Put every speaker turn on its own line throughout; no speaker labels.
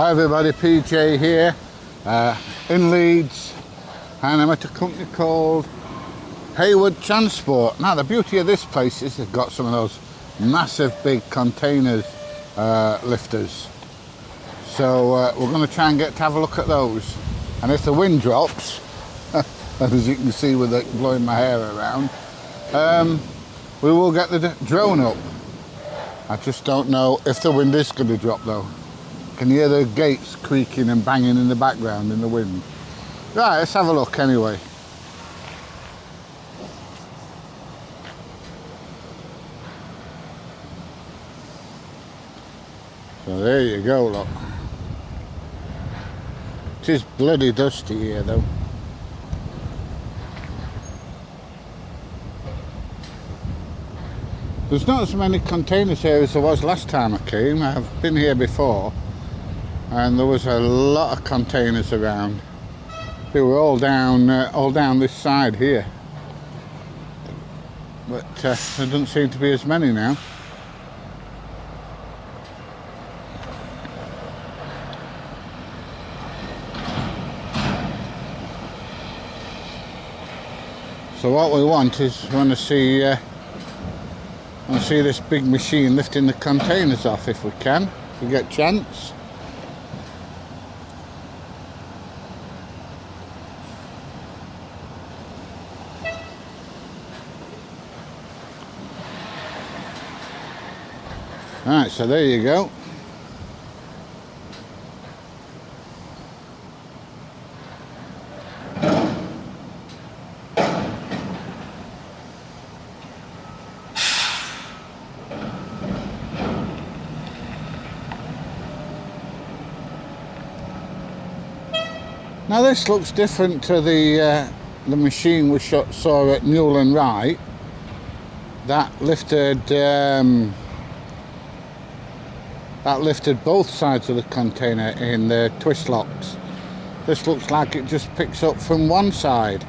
Hi everybody, PJ here in Leeds, and I'm at a company called Hayward Transport. Now the beauty of this place is they've got some of those massive big containers lifters, so we're going to try and get to have a look at those, and if the wind drops as you can see with it blowing my hair around, we will get the drone up. I just don't know if the wind is going to drop though. Can you hear the gates creaking and banging in the background in the wind? Right, let's have a look anyway. So there you go, look. It is bloody dusty here though. There's not as many containers here as there was last time I came. I've been here before, and there was a lot of containers around. They were all down this side here, but there doesn't seem to be as many now. So what we want is we want to see this big machine lifting the containers off if we can, if we get a chance. Right, so there you go. Now this looks different to the machine we saw at Newell and Wright. That lifted both sides of the container in the twist locks. This looks like it just picks up from one side.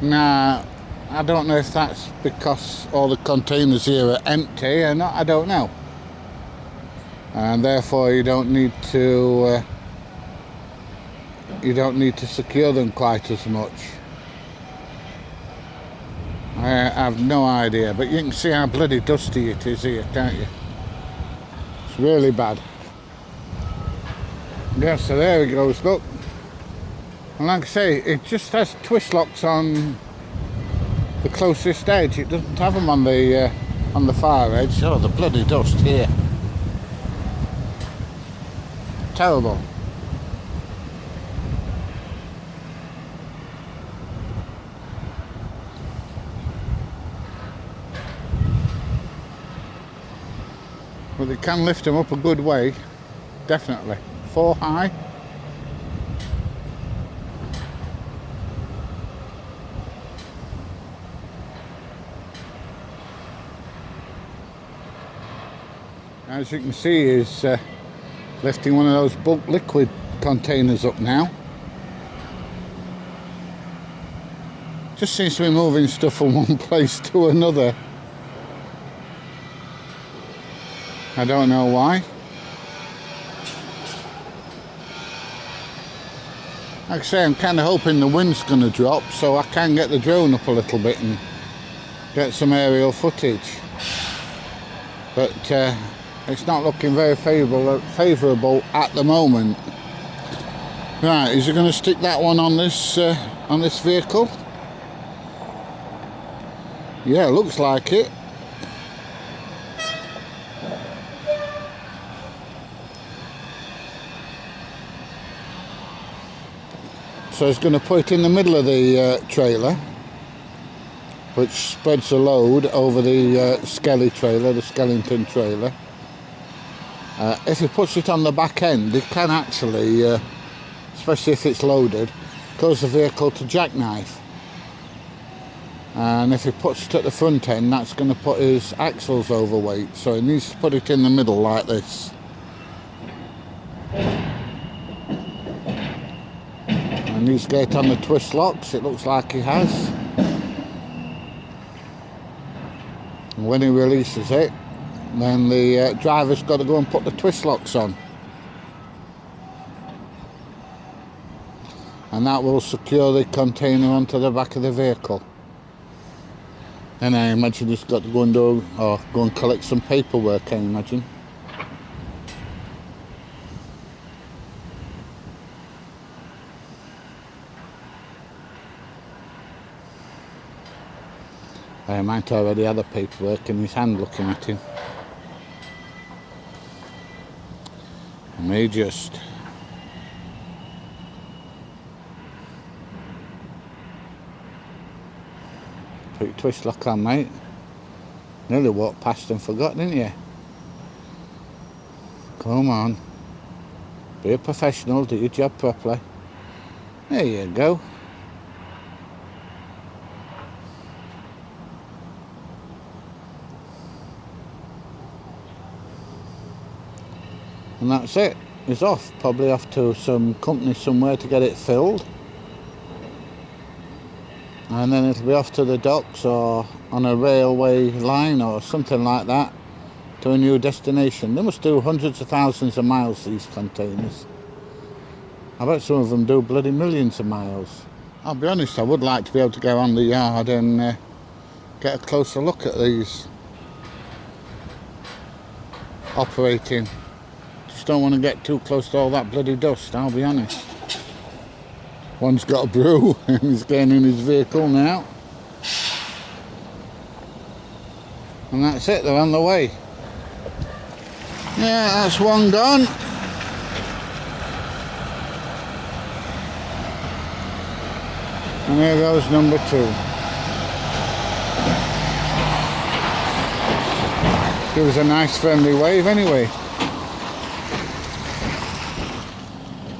Now, I don't know if that's because all the containers here are empty or not, I don't know. And therefore you don't need to secure them quite as much. I have no idea, but you can see how bloody dusty it is here, can't you? It's really bad. Yeah, so there it goes, look. And like I say, it just has twist locks on the closest edge. It doesn't have them on the far edge. Oh, the bloody dust here. Terrible. But they can lift them up a good way, definitely. 4 high. As you can see, is lifting one of those bulk liquid containers up now. Just seems to be moving stuff from one place to another. I don't know why. Like I say, I'm kind of hoping the wind's going to drop so I can get the drone up a little bit and get some aerial footage. But it's not looking very favourable at the moment. Right, is he going to stick that one on this vehicle? Yeah, looks like it. So he's going to put it in the middle of the trailer, which spreads the load over the Skelly trailer, the Skellington trailer. If he puts it on the back end, he can actually, especially if it's loaded, cause the vehicle to jackknife. And if he puts it at the front end, that's going to put his axles overweight. So he needs to put it in the middle like this. And he's got it on the twist locks, it looks like he has. And when he releases it, then the driver's got to go and put the twist locks on. and that will secure the container onto the back of the vehicle. And I imagine he's got to go and do, or go and collect some paperwork, I imagine. I might already have the paperwork in his hand looking at him. I may just. Put your twist lock on, mate. Nearly walked past and forgot, didn't you? Come on. Be a professional, do your job properly. There you go. And that's it. He's off. Probably off to some company somewhere to get it filled. And then it'll be off to the docks or on a railway line or something like that to a new destination. They must do hundreds of thousands of miles, these containers. I bet some of them do bloody millions of miles. I'll be honest, I would like to be able to go on the yard and get a closer look at these operating. Just don't want to get too close to all that bloody dust, I'll be honest. One's got a brew and he's getting in his vehicle now. And that's it, they're on the way. Yeah, that's one gone. And there goes number 2. Give us a nice friendly wave anyway.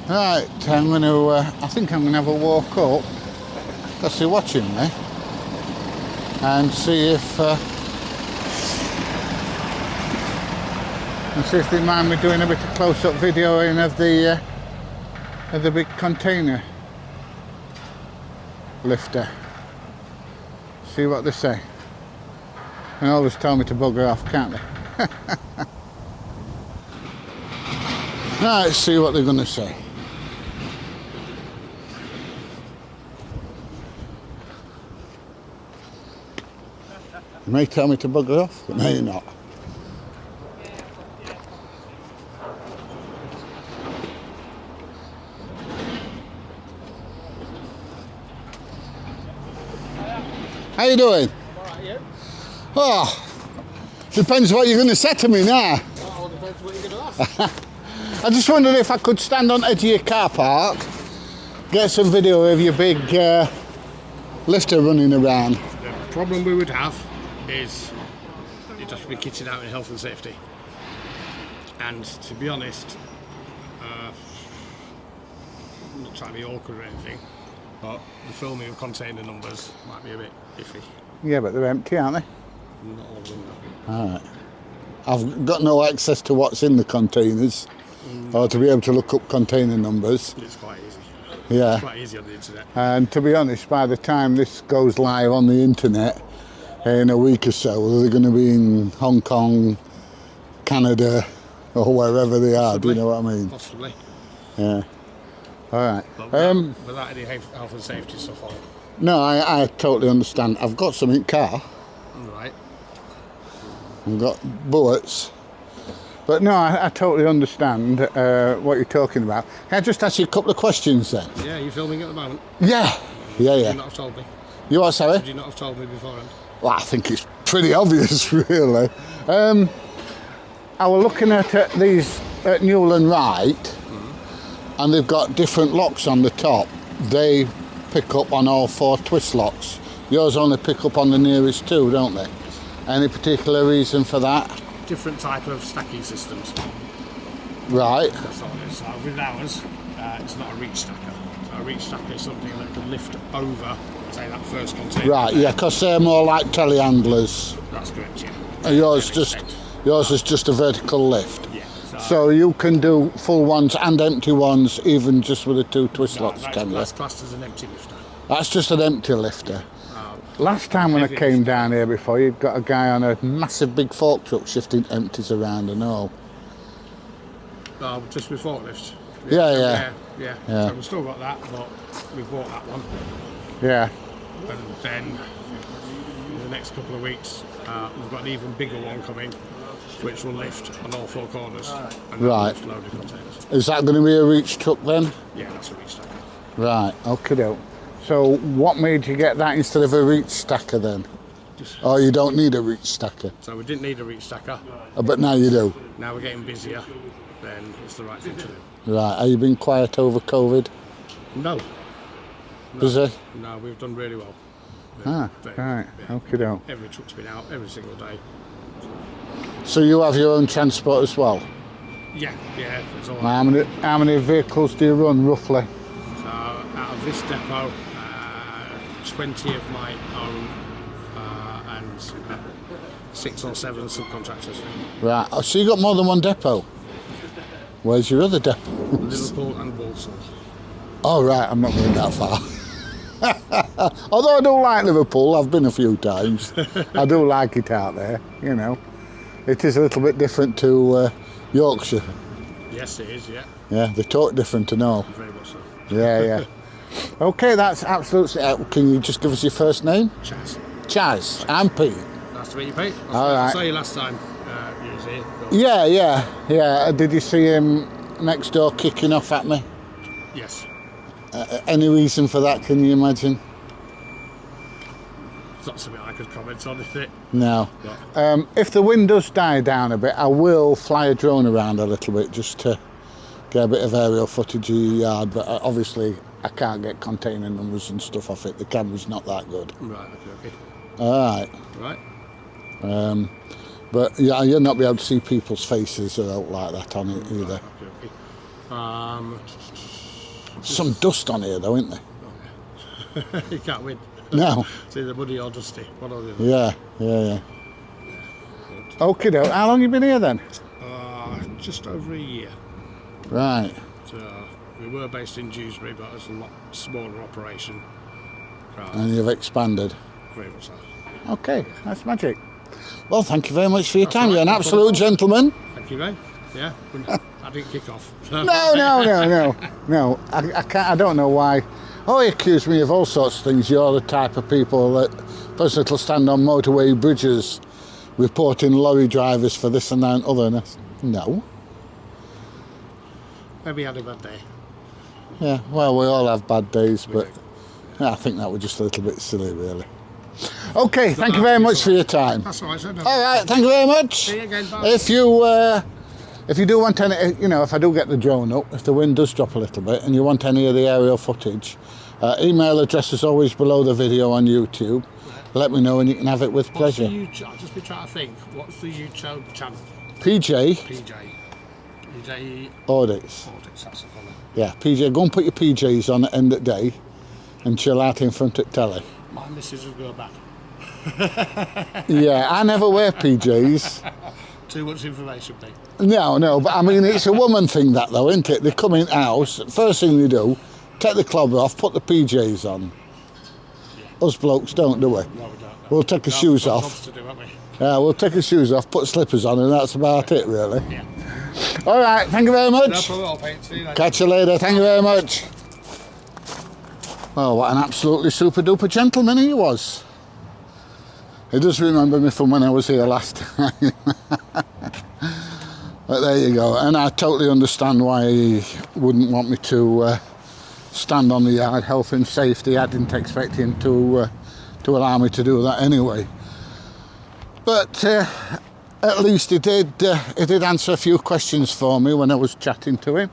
Right, I'm going to, I think I'm going to have a walk up, because they're watching me, and see if they mind me doing a bit of close-up videoing of the big container lifter. See what they say. They always tell me to bugger off, can't they? Right, let's see what they're going to say. They may tell me to bugger off, they may not. How you doing?
Alright, you?
Oh, depends what you're going to say to me now.
Well, depends what you're going to ask.
I just wondered if I could stand on the edge of your car park, get some video of your big lifter running around.
The problem we would have is you'd have to be kitted out in health and safety. And to be honest, I'm not trying to be awkward or anything, but the filming of container numbers might be a bit iffy.
Yeah, but they're empty, aren't they?
Not all of them.
Alright. I've got no access to what's in the containers, or to be able to look up container numbers.
It's quite easy.
Yeah.
It's quite easy on the internet.
And to be honest, by the time this goes live on the internet, in a week or so, they're going to be in Hong Kong, Canada, or wherever they are.
Possibly.
Do you know what I mean?
Possibly.
Yeah. Alright.
But without any health and safety stuff on it.
No, I totally understand. I've got some in car.
Right.
I've got bullets. But no, I totally understand what you're talking about. Can I just ask you a couple of questions then?
Yeah, you filming at the moment?
Yeah. Yeah,
Would
yeah.
you not have told me?
You what, sorry?
Would you not have told me beforehand?
Well, I think it's pretty obvious, really. I was looking at these at Newland Wright, and they've got different locks on the top. They pick up on all 4 twist locks. Yours only pick up on the nearest 2, don't they? Any particular reason for that?
Different type of stacking systems.
Right.
That's all it is. So with ours, it's not a reach stacker. So a reach stacker is something that can lift over, say, that first container.
Right, yeah, because they're more like telehandlers.
That's correct, yeah.
Yours is just a vertical lift.
Yeah.
So you can do full ones and empty ones, even just with the 2 twist locks, can you?
That's classed as an empty lifter.
That's just an empty lifter. Last time when I came down here before, you'd got a guy on a massive big fork truck shifting empties around and all.
Just with forklifts.
Yeah.
So we've still got that, but we've bought that one.
Yeah.
And then in the next couple of weeks, we've got an even bigger one coming, which will lift on all 4 corners. And
Right.
lift loaded containers.
Is that going to be a reach truck then?
Yeah, that's a reach stacker.
Right, okay. So what made you get that instead of a reach stacker then? Oh, you don't need a reach stacker.
So we didn't need a reach stacker.
But now you do.
Now we're getting busier, then it's the right thing to do.
Right, have you been quiet over COVID?
No.
Busy?
No, we've done really well.
Right,
Yeah.
okay.
Every truck's been out every single day.
So you have your own transport as well?
Yeah, it's all
How many vehicles do you run roughly?
So out of this depot, 20 of my own and 6 or 7 subcontractors.
Right, oh, so you got more than one depot? Where's your other depot?
Liverpool and Walsall.
Oh right, I'm not going that far. Although I do like Liverpool, I've been a few times. I do like it out there, you know. It is a little bit different to Yorkshire.
Yes, it is, yeah.
Yeah, they talk different and all.
Very much so.
Yeah. Okay, that's absolutely... can you just give us your first name?
Chaz.
Chaz. I'm Pete.
Nice to meet you, Pete.
All right.
I saw you last time you was here.
Yeah. Did you see him next door kicking off at me?
Yes.
Any reason for that, can you imagine?
It's not something I could comment on, is it?
No.
Yeah.
If the wind does die down a bit, I will fly a drone around a little bit just to get a bit of aerial footage of your yard, but obviously I can't get container numbers and stuff off it. The camera's not that good.
Right, okay.
All
Right.
But yeah, you'll not be able to see people's faces or out like that on it either.
Okay.
Some dust on here though, isn't there?
You can't win.
No.
It's either muddy or dusty. One or the other.
Yeah. Okay, how long you been here then?
Just over a year.
Right.
So we were based in Dewsbury, but it's a lot smaller operation.
And you've expanded.
Very much so.
Okay, that's magic. Well, thank you very much for your time.
right,
You're an
no
absolute
problem.
gentleman.
Thank you, mate. Yeah, I didn't kick off.
No. I can't. I don't know why. Oh, he accused me of all sorts of things. You're the type of people that person that'll stand on motorway bridges reporting lorry drivers for this and that and other. And no.
Maybe I had a bad day.
Yeah, well, we all have bad days, but I think that was just a little bit silly, really. Okay, thank you very much for your time.
That's all right, sir. No.
All right, thank you very much.
See you again, bye.
If you do want any, if I do get the drone up, if the wind does drop a little bit and you want any of the aerial footage, email address is always below the video on YouTube. Let me know and you can have it with pleasure.
I'll just be trying to think. What's the YouTube channel?
PJ
Audits.
Audits.
That's the one.
Yeah, PJ. Go and put your PJs on at the end of the day and chill out in front of telly.
My missus will go back.
Yeah, I never wear PJs.
Too much information, Pete.
No, but I mean, it's a woman thing that though, isn't it? They come in house, first thing they do, take the clobber off, put the PJs on. Yeah. Us blokes don't, do we?
No, we don't. No.
We'll take our shoes off.
Jobs to do, haven't we?
Yeah, we'll take our shoes off, put slippers on, and that's about it, really.
Yeah.
All right, thank you very much.
No problem at all, Pete. See you later.
Catch you later, thank you very much. Well, what an absolutely super duper gentleman he was. He does remember me from when I was here last time. But there you go, and I totally understand why he wouldn't want me to stand on the yard, health and safety. I didn't expect him to allow me to do that anyway. But at least he did answer a few questions for me when I was chatting to him.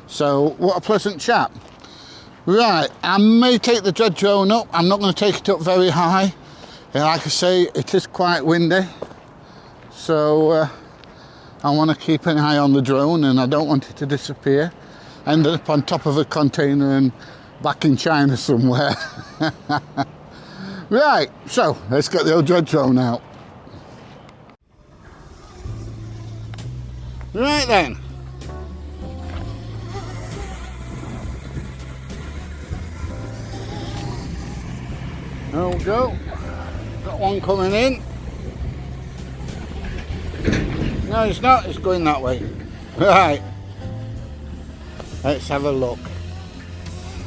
So what a pleasant chap. Right, I may take the dread drone up. I'm not going to take it up very high. And like I say, it is quite windy. So I want to keep an eye on the drone and I don't want it to disappear. Ended up on top of a container and back in China somewhere. Right, so let's get the old dread drone out. Right then. There we go. Got one coming in. No, it's not. It's going that way. Right. Let's have a look.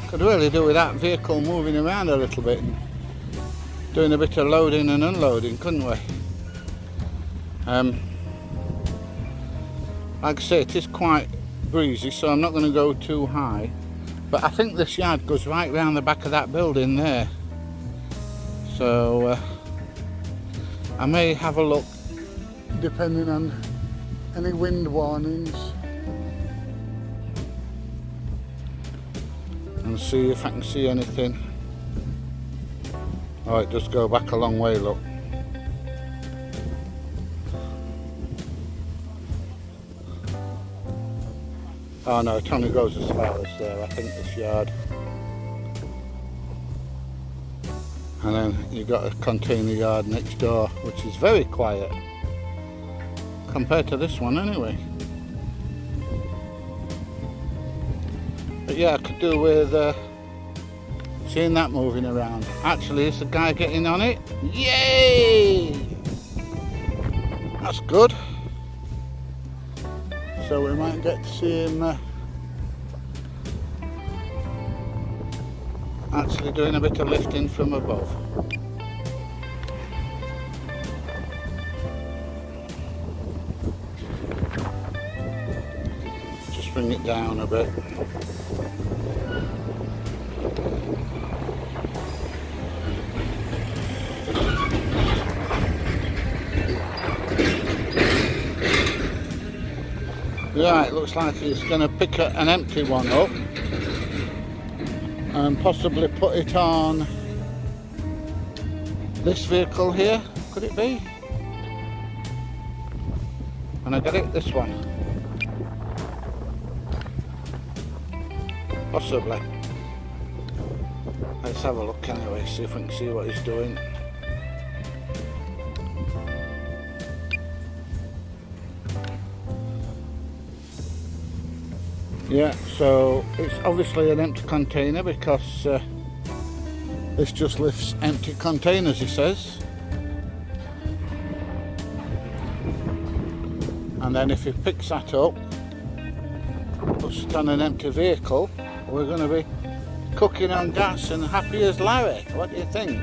Could really do with that vehicle moving around a little bit and doing a bit of loading and unloading, couldn't we? Like I say, it is quite breezy, so I'm not going to go too high. But I think this yard goes right round the back of that building there. So I may have a look, depending on any wind warnings, and see if I can see anything. Oh, it does go back a long way, look. Oh no, it only goes as far as there, I think, this yard. And then you've got a container yard next door, which is very quiet compared to this one anyway. But yeah, I could do with seeing that moving around. Actually, is the guy getting on it? Yay! That's good. So we might get to see him actually doing a bit of lifting from above. Just bring it down a bit. Right, looks like he's going to pick an empty one up and possibly put it on this vehicle here, could it be? When I get it, this one. Possibly. Let's have a look anyway, see if we can see what he's doing. Yeah, so it's obviously an empty container because this just lifts empty containers, he says. And then if he picks that up, puts it on an empty vehicle, we're going to be cooking on gas and happy as Larry. What do you think?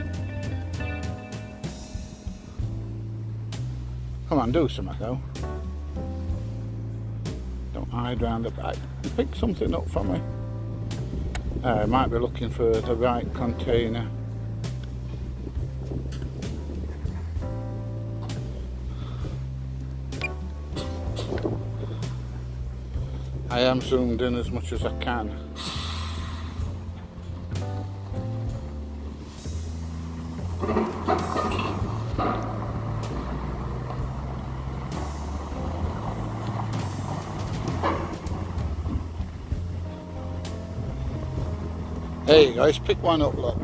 Come on, do something though. Don't hide round the back. Pick something up for me. I might be looking for the right container. I am zoomed in as much as I can. There you go, he's picked one up, look.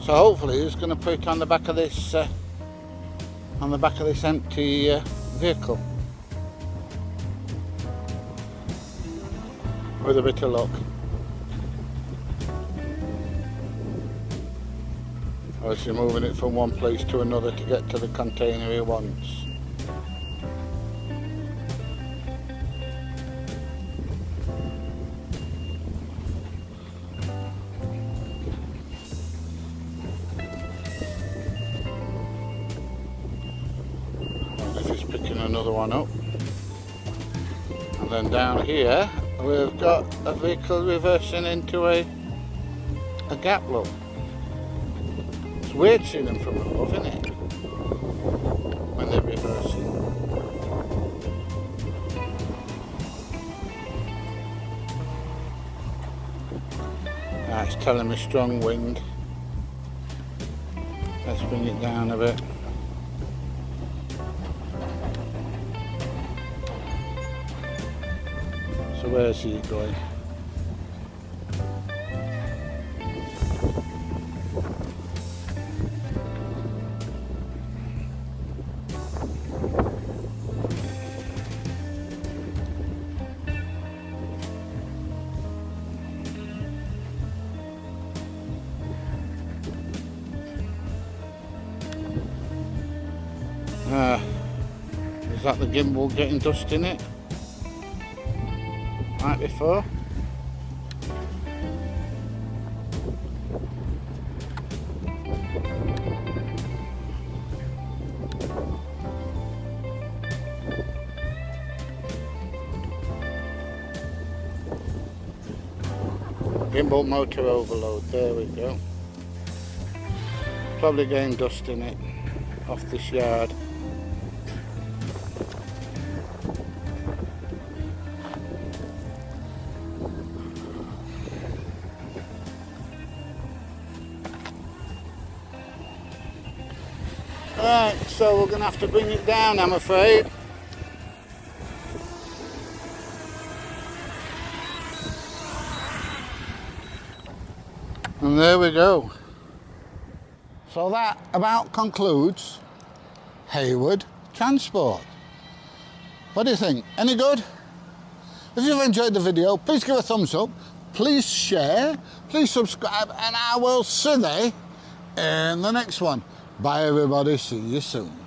So hopefully he's going to put it on the back of this empty vehicle. With a bit of luck. Or is he moving it from one place to another to get to the container he wants? Picking another one up, and then down here we've got a vehicle reversing into a gap look. It's weird seeing them from above, isn't it, when they're reversing. It's telling me strong wind. Let's bring it down a bit. So where's he going? Is that the gimbal getting dust in it? Like before? Gimbal motor overload, there we go. Probably getting dust in it off this yard. Right, so we're going to have to bring it down, I'm afraid. And there we go. So that about concludes Hayward Transport. What do you think? Any good? If you've enjoyed the video, please give a thumbs up, please share, please subscribe, and I will see you in the next one. Bye everybody, see you soon.